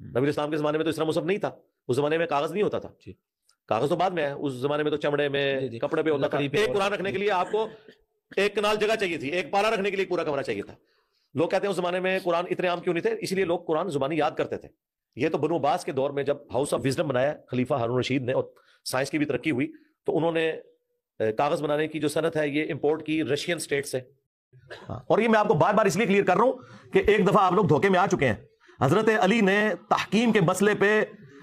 نبی اسلام کے زمانے میں تو اس طرح مصحف نہیں تھا، اس زمانے میں کاغذ نہیں ہوتا تھا، کاغذ تو بعد میں ہے، اس زمانے میں تو چمڑے میں کپڑے پہ ہوتا تھا۔ ایک قرآن رکھنے کے لیے آپ کو ایک کنال جگہ چاہیے تھی، ایک پارا رکھنے کے لیے پورا کمرہ چاہیے تھا۔ لوگ کہتے ہیں اس زمانے میں قرآن اتنے عام کیوں نہیں تھے؟ اس لیے لوگ قرآن زبانی یاد کرتے تھے۔ یہ تو بنو عباس کے دور میں جب ہاؤس آف وزڈم بنایا خلیفہ ہارون رشید نے اور سائنس کی بھی ترقی ہوئی، تو انہوں نے کاغذ بنانے کی جو صنعت ہے یہ امپورٹ کی رشین سٹیٹ سے۔ اور یہ میں آپ کو بار بار اس لیے کلیئر کر رہا ہوں کہ ایک دفعہ آپ لوگ دھوکے میں آ چکے ہیں۔ حضرت علی نے تحکیم کے مسئلے پہ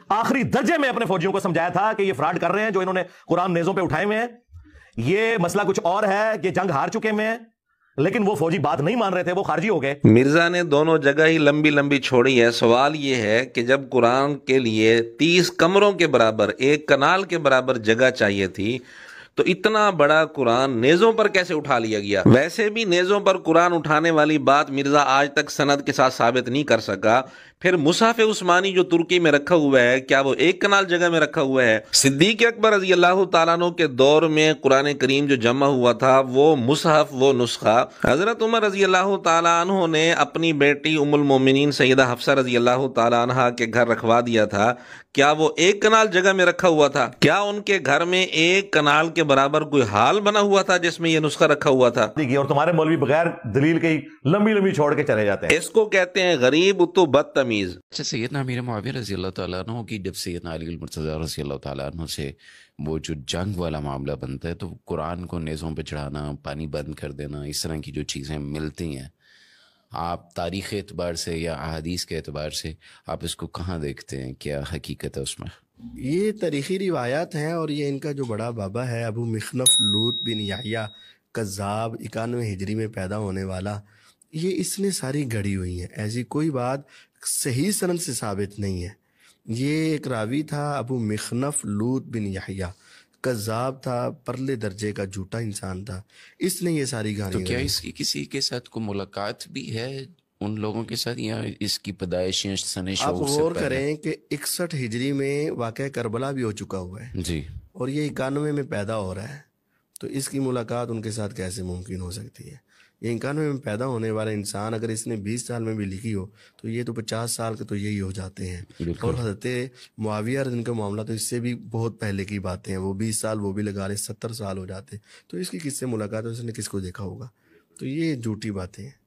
آخری درجے میں اپنے فوجیوں کو سمجھایا تھا کہ یہ فراڈ کر رہے ہیں جو انہوں نے قرآن نیزوں پہ اٹھائے ہوئے ہیں، یہ مسئلہ کچھ اور ہے، یہ جنگ ہار چکے میں، لیکن وہ فوجی بات نہیں مان رہے تھے، وہ خارجی ہو گئے۔ مرزا نے دونوں جگہ ہی لمبی لمبی چھوڑی ہے۔ سوال یہ ہے کہ جب قرآن کے لیے 30 کمروں کے برابر، ایک کنال کے برابر جگہ چاہیے تھی، تو اتنا بڑا قرآن نیزوں پر کیسے اٹھا لیا گیا؟ ویسے بھی نیزوں پر قرآن اٹھانے والی بات مرزا آج تک سند کے ساتھ ثابت نہیں کر سکا۔ پھر مصحف عثمانی جو ترکی میں رکھا ہوا ہے، کیا وہ ایک کنال جگہ میں رکھا ہوا ہے؟ صدیق اکبر رضی اللہ تعالیٰ عنہ کے دور میں قرآن کریم جو جمع ہوا تھا، وہ مصحف، وہ نسخہ حضرت عمر رضی اللہ تعالیٰ عنہ نے اپنی بیٹی ام المومنین سیدہ حفصہ رضی اللہ تعالیٰ عنہ کے گھر رکھوا دیا تھا۔ کیا وہ ایک کنال جگہ میں رکھا ہوا تھا؟ کیا ان کے گھر میں ایک کنال کے برابر کوئی حال بنا ہوا تھا جس میں یہ نسخہ رکھا ہوا تھا؟ اور تمہارے مولوی بغیر دلیل کے ہی لمبی لمبی چھوڑ کے چلے جاتے ہیں۔ اس کو کہتے ہیں غریب تو بدتمیز۔ اچھا، سیدنا امیر معاویہ رضی اللہ تعالیٰ عنہ کی جب سیدنا علی المرتضیٰ رضی اللہ تعالیٰ عنہ سے وہ جو جنگ والا معاملہ بنتا ہے، تو قرآن کو نیزوں پہ چڑھانا، پانی بند کر دینا، اس طرح کی جو چیزیں ملتی ہیں، آپ تاریخ اعتبار سے یا احادیث کے اعتبار سے آپ اس کو کہاں دیکھتے ہیں؟ کیا حقیقت ہے اس میں؟ یہ تاریخی روایات ہیں، اور یہ ان کا جو بڑا بابا ہے ابو مخنف لوط بن یحییٰ کذاب 91 ہجری میں پیدا ہونے والا، یہ اس نے ساری گھڑی ہوئی ہیں۔ ایسی کوئی بات صحیح سند سے ثابت نہیں ہے۔ یہ ایک راوی تھا ابو مخنف لوط بن یحییٰ، کذاب تھا، پرلے درجے کا جھوٹا انسان تھا، اس نے یہ ساری تو کہانی کیا اس کی کسی کے ساتھ کوئی ملاقات بھی ہے ان لوگوں کے ساتھ، یا اس کی پیدائشیں سن آپ شعور سے غور پہلے؟ کریں کہ 61 ہجری میں واقعہ کربلا بھی ہو چکا ہوا ہے، جی، اور یہ 91 میں پیدا ہو رہا ہے، تو اس کی ملاقات ان کے ساتھ کیسے ممکن ہو سکتی ہے؟ یہ 91 میں پیدا ہونے والا انسان اگر اس نے 20 سال میں بھی لکھی ہو تو یہ تو 50 سال کے تو یہی ہو جاتے ہیں۔ اور حضرت معاویہ جن کا معاملہ تو اس سے بھی بہت پہلے کی باتیں ہیں، وہ 20 سال وہ بھی لگا لے 70 سال ہو جاتے، تو اس کی کس سے ملاقات ہے؟ اس نے کس کو دیکھا ہوگا؟ تو یہ جھوٹی باتیں ہیں۔